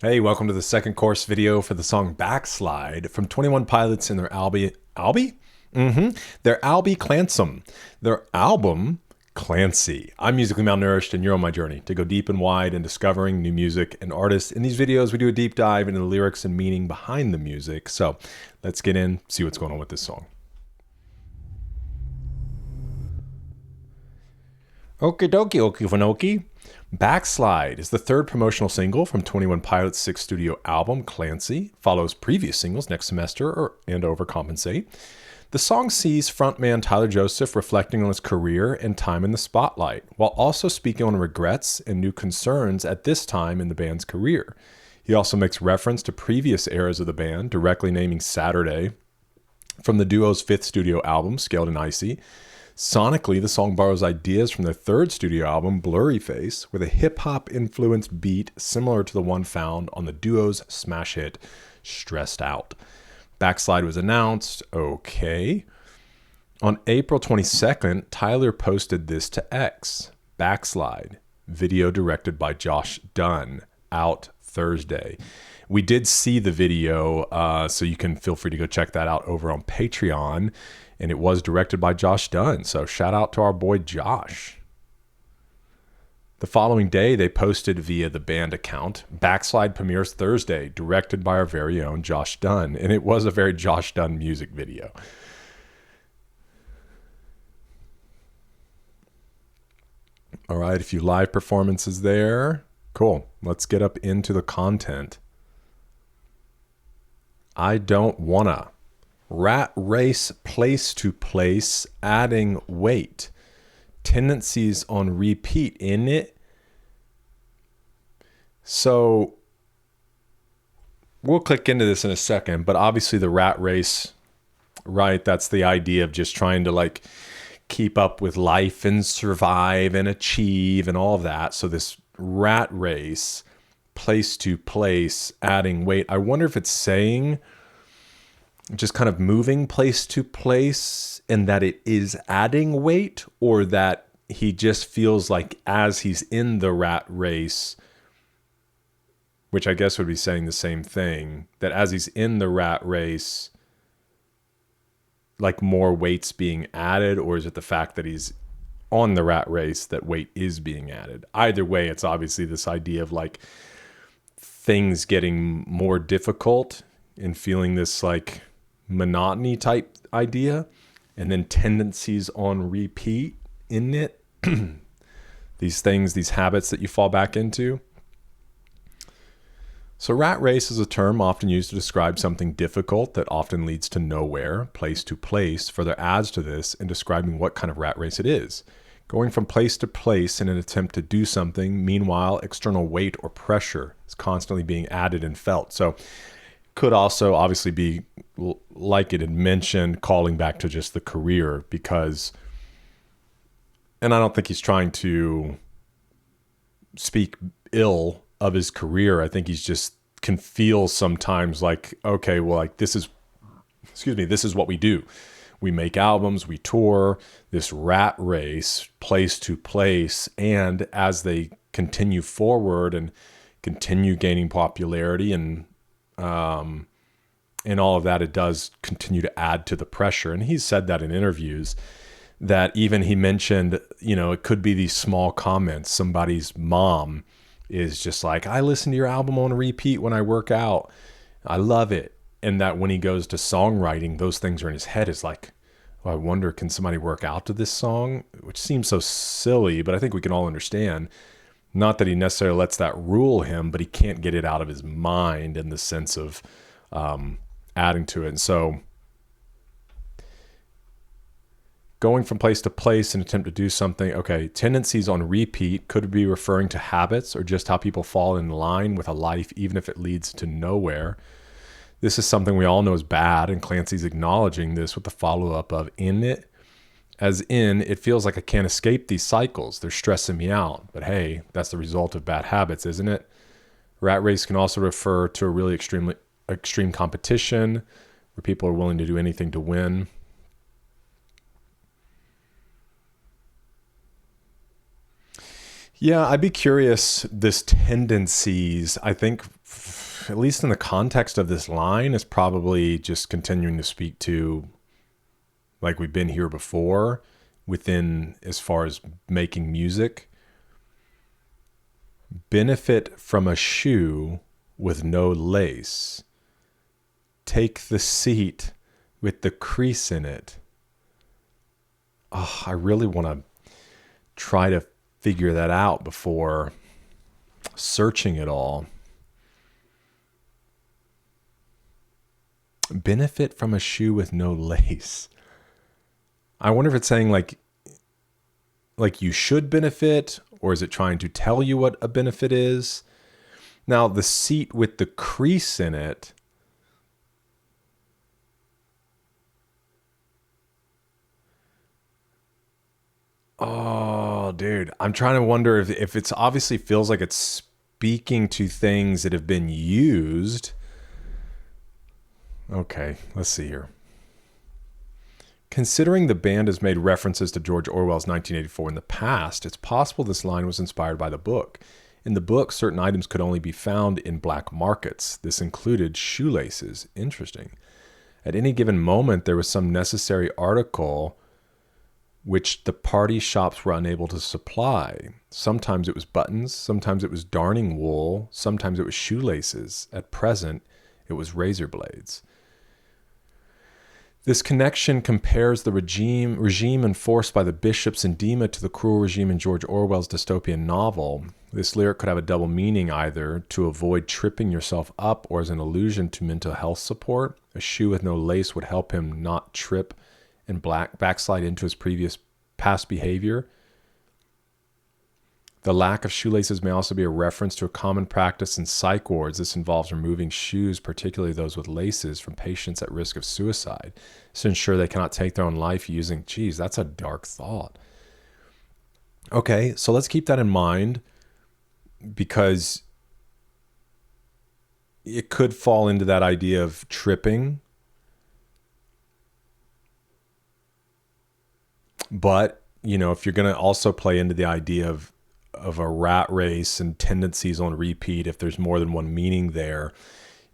Hey, welcome to the second course video for the song Backslide from 21 Pilots and their Albie? Their Albie Clancy. Their album, Clancy. I'm musically malnourished and you're on my journey to go deep and wide in discovering new music and artists. In these videos, we do a deep dive into the lyrics and meaning behind the music. So let's get in, see what's going on with this song. Okie dokie, okie fanoki. Backslide is the third promotional single from 21 Pilots' sixth studio album, Clancy. Follows previous singles, Next Semester and Overcompensate. The song sees frontman Tyler Joseph reflecting on his career and time in the spotlight, while also speaking on regrets and new concerns at this time in the band's career. He also makes reference to previous eras of the band, directly naming Saturday from the duo's fifth studio album, Scaled and Icy. Sonically, the song borrows ideas from their third studio album, Blurry Face, with a hip-hop influenced beat similar to the one found on the duo's smash hit, Stressed Out. Backslide was announced, okay. On April 22nd, Tyler posted this to X, Backslide, video directed by Josh Dunn, out Thursday. We did see the video, so you can feel free to go check that out over on Patreon. And it was directed by Josh Dunn. So shout out to our boy Josh. The following day, they posted via the band account, Backslide premieres Thursday, directed by our very own Josh Dunn. And it was a very Josh Dunn music video. All right, a few live performances there. Cool. Let's get up into the content. I don't wanna. Rat race place to place, adding weight. Tendencies on repeat in it. So we'll click into this in a second, but obviously the rat race, right? That's the idea of just trying to like keep up with life and survive and achieve and all of that. So this rat race, place to place, adding weight. I wonder if it's saying just kind of moving place to place and that it is adding weight, or that he just feels like as he's in the rat race, which I guess would be saying the same thing, that as he's in the rat race, like more weight's being added, or is it the fact that he's on the rat race that weight is being added? Either way, it's obviously this idea of like things getting more difficult and feeling this like monotony type idea, and then tendencies on repeat in it. These things, these habits that you fall back into. So rat race is a term often used to describe something difficult that often leads to nowhere, place to place. Further adds to this in describing what kind of rat race it is. Going from place to place in an attempt to do something, meanwhile, external weight or pressure is constantly being added and felt. So could also obviously be, like it had mentioned, calling back to just the career, because, and I don't think he's trying to speak ill of his career. I think he's just can feel sometimes like, okay, well, like this is what we do. We make albums, we tour, this rat race, place to place. And as they continue forward and continue gaining popularity and all of that, it does continue to add to the pressure. And he's said that in interviews, that even he mentioned, you know, it could be these small comments. Somebody's mom is just like, I listen to your album on repeat when I work out. I love it. And that when he goes to songwriting, those things are in his head. Is like, oh, I wonder, can somebody work out to this song? Which seems so silly, but I think we can all understand. Not that he necessarily lets that rule him, but he can't get it out of his mind in the sense of adding to it. And so going from place to place in an attempt to do something, okay, tendencies on repeat could be referring to habits or just how people fall in line with a life, even if it leads to nowhere. This is something we all know is bad, and Clancy's acknowledging this with the follow-up of in it. As in, it feels like I can't escape these cycles. They're stressing me out. But hey, that's the result of bad habits, isn't it? Rat race can also refer to a really extreme competition where people are willing to do anything to win. Yeah, I'd be curious. This tendencies, I think, at least in the context of this line, is probably just continuing to speak to, like we've been here before, within as far as making music. Benefit from a shoe with no lace. Take the seat with the crease in it. Oh, I really want to try to figure that out before searching it all. Benefit from a shoe with no lace. I wonder if it's saying like you should benefit, or is it trying to tell you what a benefit is? Now, the seat with the crease in it. Oh, dude. I'm trying to wonder if it's obviously feels like it's speaking to things that have been used. Okay, let's see here. Considering the band has made references to George Orwell's 1984 in the past, it's possible this line was inspired by the book. In the book, certain items could only be found in black markets. This included shoelaces. Interesting. At any given moment, there was some necessary article which the party shops were unable to supply. Sometimes it was buttons, sometimes it was darning wool, sometimes it was shoelaces. At present, it was razor blades. This connection compares the regime enforced by the bishops in Dima to the cruel regime in George Orwell's dystopian novel. This lyric could have a double meaning, either to avoid tripping yourself up or as an allusion to mental health support. A shoe with no lace would help him not trip and backslide into his past behavior. The lack of shoelaces may also be a reference to a common practice in psych wards. This involves removing shoes, particularly those with laces, from patients at risk of suicide to ensure they cannot take their own life using, geez, that's a dark thought. Okay, so let's keep that in mind, because it could fall into that idea of tripping. But, if you're going to also play into the idea of a rat race and tendencies on repeat, if there's more than one meaning there,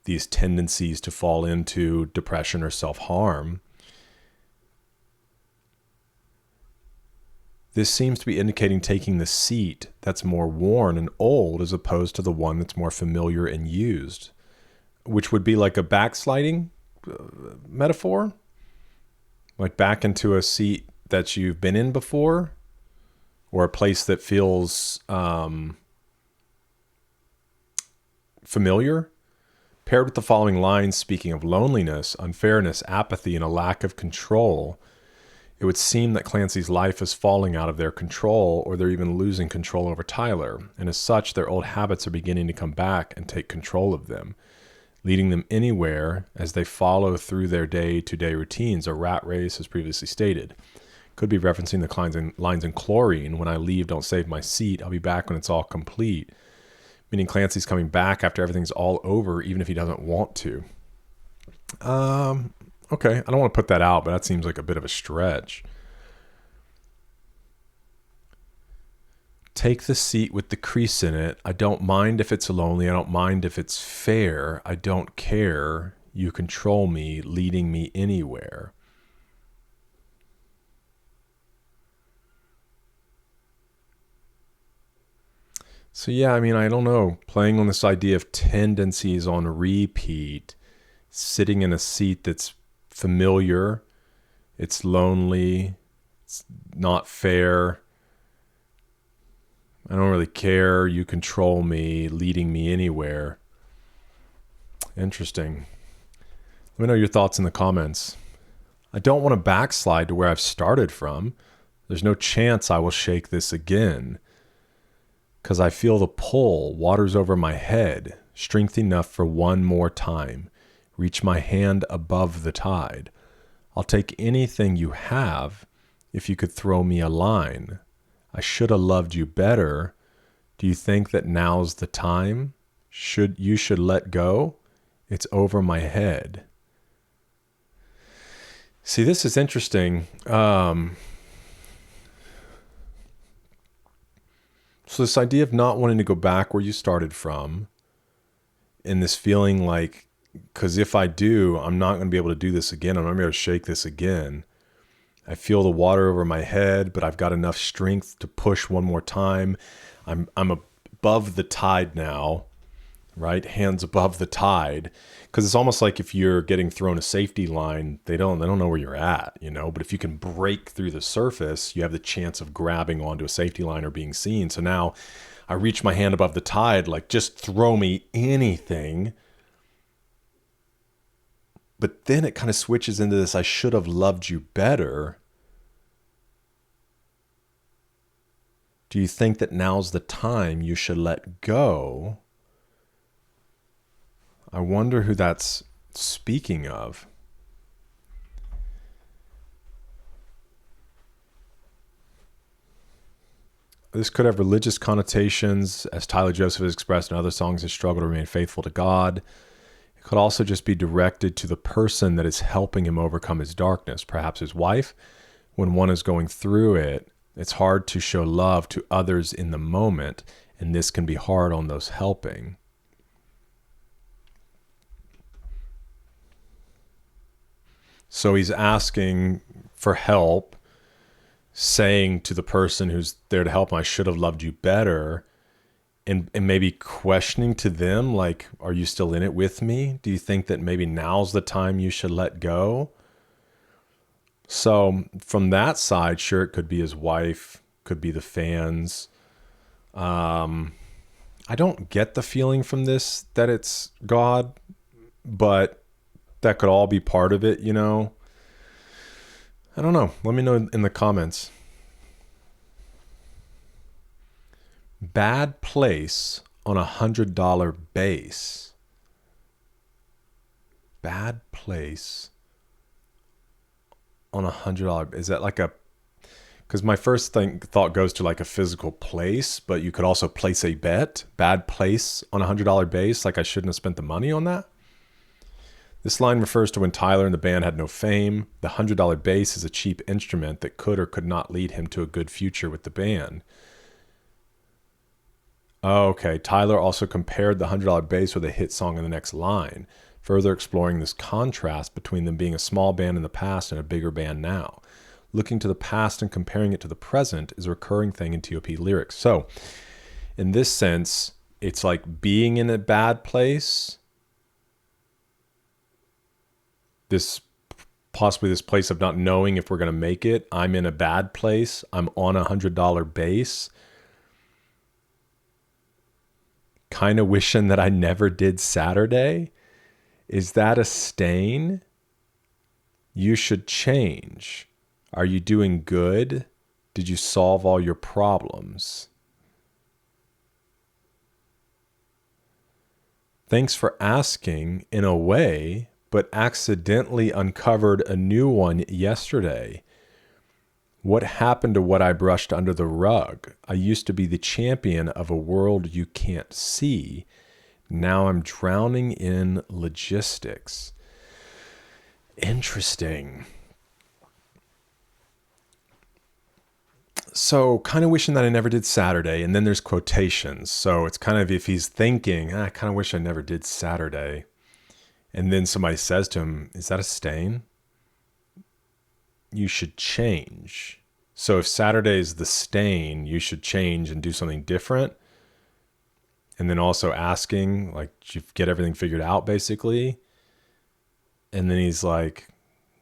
these tendencies to fall into depression or self-harm, this seems to be indicating taking the seat that's more worn and old as opposed to the one that's more familiar and used, which would be like a backsliding metaphor, like back into a seat that you've been in before, or a place that feels familiar. Paired with the following lines, speaking of loneliness, unfairness, apathy, and a lack of control, it would seem that Clancy's life is falling out of their control, or they're even losing control over Tyler. And as such, their old habits are beginning to come back and take control of them, leading them anywhere as they follow through their day-to-day routines, a rat race, as previously stated. Could be referencing the lines in Chlorine, when I leave, don't save my seat, I'll be back when it's all complete. Meaning Clancy's coming back after everything's all over, even if he doesn't want to. Okay, I don't want to put that out, but that seems like a bit of a stretch. Take the seat with the crease in it. I don't mind if it's lonely. I don't mind if it's fair. I don't care. You control me, leading me anywhere. So yeah, I don't know. Playing on this idea of tendencies on repeat, sitting in a seat that's familiar, it's lonely, it's not fair. I don't really care. You control me, leading me anywhere. Interesting. Let me know your thoughts in the comments. I don't want to backslide to where I've started from. There's no chance I will shake this again, because I feel the pull, waters over my head, strength enough for one more time. Reach my hand above the tide. I'll take anything you have if you could throw me a line. I should have loved you better. Do you think that now's the time? You should let go? It's over my head. See, this is interesting. So this idea of not wanting to go back where you started from, and this feeling like, because if I do, I'm not going to be able to do this again. I'm not going to be able to shake this again. I feel the water over my head, but I've got enough strength to push one more time. I'm above the tide now, right? Hands above the tide. Because it's almost like if you're getting thrown a safety line, they don't know where you're at, you know? But if you can break through the surface, you have the chance of grabbing onto a safety line or being seen. So now I reach my hand above the tide, like just throw me anything. But then it kind of switches into this, I should have loved you better. Do you think that now's the time you should let go? I wonder who that's speaking of. This could have religious connotations, as Tyler Joseph has expressed in other songs, his struggle to remain faithful to God. It could also just be directed to the person that is helping him overcome his darkness, perhaps his wife. When one is going through it, it's hard to show love to others in the moment, and this can be hard on those helping. So he's asking for help, saying to the person who's there to help him, I should have loved you better, and maybe questioning to them, like, are you still in it with me? Do you think that maybe now's the time you should let go? So from that side, sure, it could be his wife, could be the fans. I don't get the feeling from this that it's God, but that could all be part of it, you know? I don't know. Let me know in the comments. Bad place on $100 base. Bad place on $100. Is that like a, because my first thought goes to like a physical place, but you could also place a bet. Bad place on $100 base, like I shouldn't have spent the money on that. This line refers to when Tyler and the band had no fame. The $100 bass is a cheap instrument that could or could not lead him to a good future with the band. Okay, Tyler also compared the $100 bass with a hit song in the next line, further exploring this contrast between them being a small band in the past and a bigger band now. Looking to the past and comparing it to the present is a recurring thing in TOP lyrics. So, in this sense, it's like being in a bad place, possibly this place of not knowing if we're going to make it. I'm in a bad place. I'm on $100 base. Kind of wishing that I never did Saturday. Is that a stain? You should change. Are you doing good? Did you solve all your problems? Thanks for asking in a way, but accidentally uncovered a new one yesterday. What happened to what I brushed under the rug? I used to be the champion of a world you can't see. Now I'm drowning in logistics. Interesting. So kind of wishing that I never did Saturday. And then there's quotations. So it's kind of if he's thinking, I kind of wish I never did Saturday. And then somebody says to him, is that a stain? You should change. So if Saturday is the stain, you should change and do something different. And then also asking, like, did you get everything figured out, basically? And then he's like,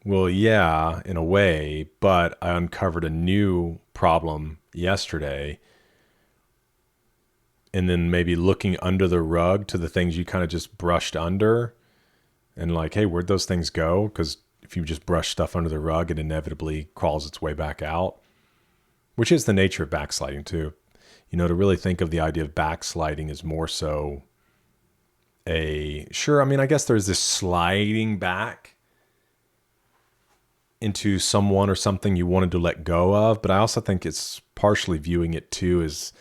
well, yeah, in a way, but I uncovered a new problem yesterday. And then maybe looking under the rug to the things you kind of just brushed under. And like, hey, where'd those things go? Because if you just brush stuff under the rug, it inevitably crawls its way back out, which is the nature of backsliding too. You know, to really think of the idea of backsliding is more so I guess there's this sliding back into someone or something you wanted to let go of, but I also think it's partially viewing it too as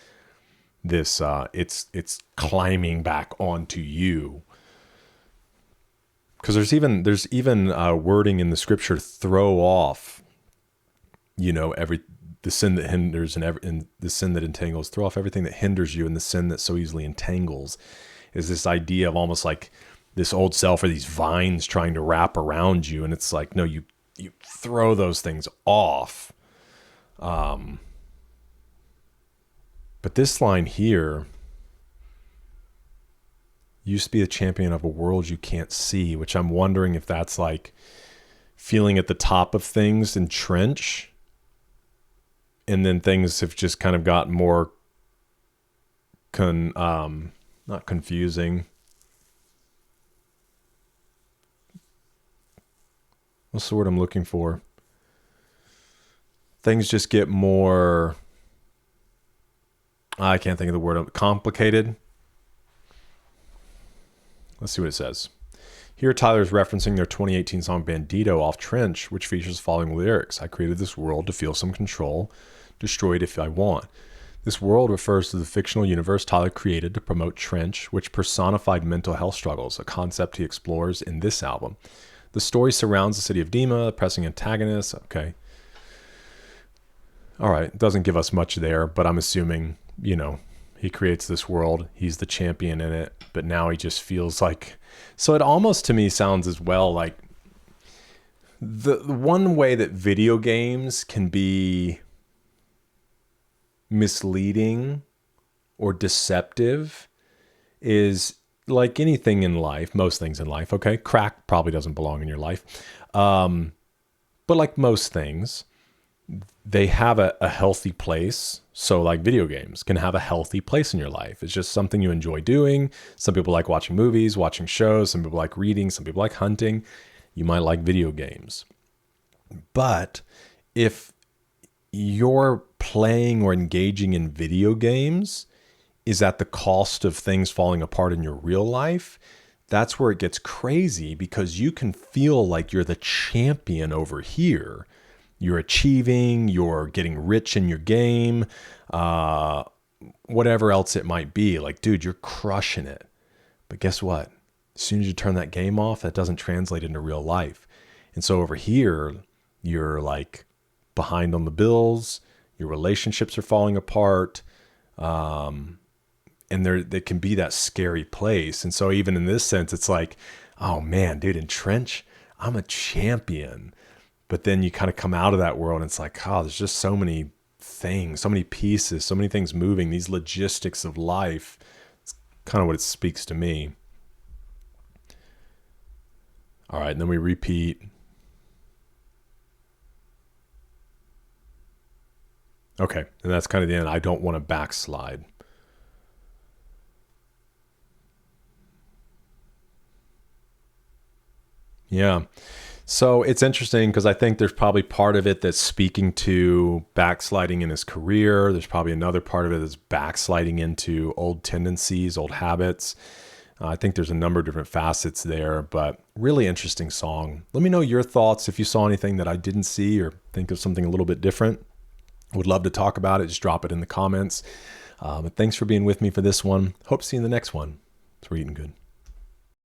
this, it's climbing back onto you. Because there's even wording in the scripture, throw off, the sin that hinders and the sin that entangles. Throw off everything that hinders you and the sin that so easily entangles. Is this idea of almost like this old self or these vines trying to wrap around you. And it's like, no, you throw those things off. But this line here, used to be the champion of a world you can't see, which I'm wondering if that's like feeling at the top of things, entrench, and then things have just kind of gotten more not confusing. What's the word I'm looking for? Things just get more, I can't think of the word, complicated. Let's see what it says. Here, Tyler's referencing their 2018 song Bandito off Trench, which features the following lyrics. I created this world to feel some control, destroy it if I want. This world refers to the fictional universe Tyler created to promote Trench, which personified mental health struggles, a concept he explores in this album. The story surrounds the city of Dima, a pressing antagonist. Okay. All right. Doesn't give us much there, but I'm assuming, he creates this world. He's the champion in it, but now he just feels like... So it almost to me sounds as well like the one way that video games can be misleading or deceptive is like anything in life, most things in life, okay? Crack probably doesn't belong in your life. But like most things, they have a healthy place. So like video games can have a healthy place in your life. It's just something you enjoy doing. Some people like watching movies, watching shows. Some people like reading. Some people like hunting. You might like video games. But if you're playing or engaging in video games is at the cost of things falling apart in your real life, that's where it gets crazy, because you can feel like you're the champion over here. You're achieving, you're getting rich in your game, whatever else it might be. Like, dude, you're crushing it. But guess what? As soon as you turn that game off, that doesn't translate into real life. And so over here, you're like behind on the bills, your relationships are falling apart, and there can be that scary place. And so even in this sense, it's like, oh man, dude, in Trench, I'm a champion. But then you kind of come out of that world and it's like, oh, there's just so many things, so many pieces, so many things moving, these logistics of life. It's kind of what it speaks to me. All right, and then we repeat. Okay, and that's kind of the end. I don't want to backslide. Yeah. So it's interesting because I think there's probably part of it that's speaking to backsliding in his career. There's probably another part of it that's backsliding into old tendencies, old habits. I think there's a number of different facets there, but really interesting song. Let me know your thoughts if you saw anything that I didn't see or think of something a little bit different. Would love to talk about it. Just drop it in the comments. But thanks for being with me for this one. Hope to see you in the next one. It's eating good.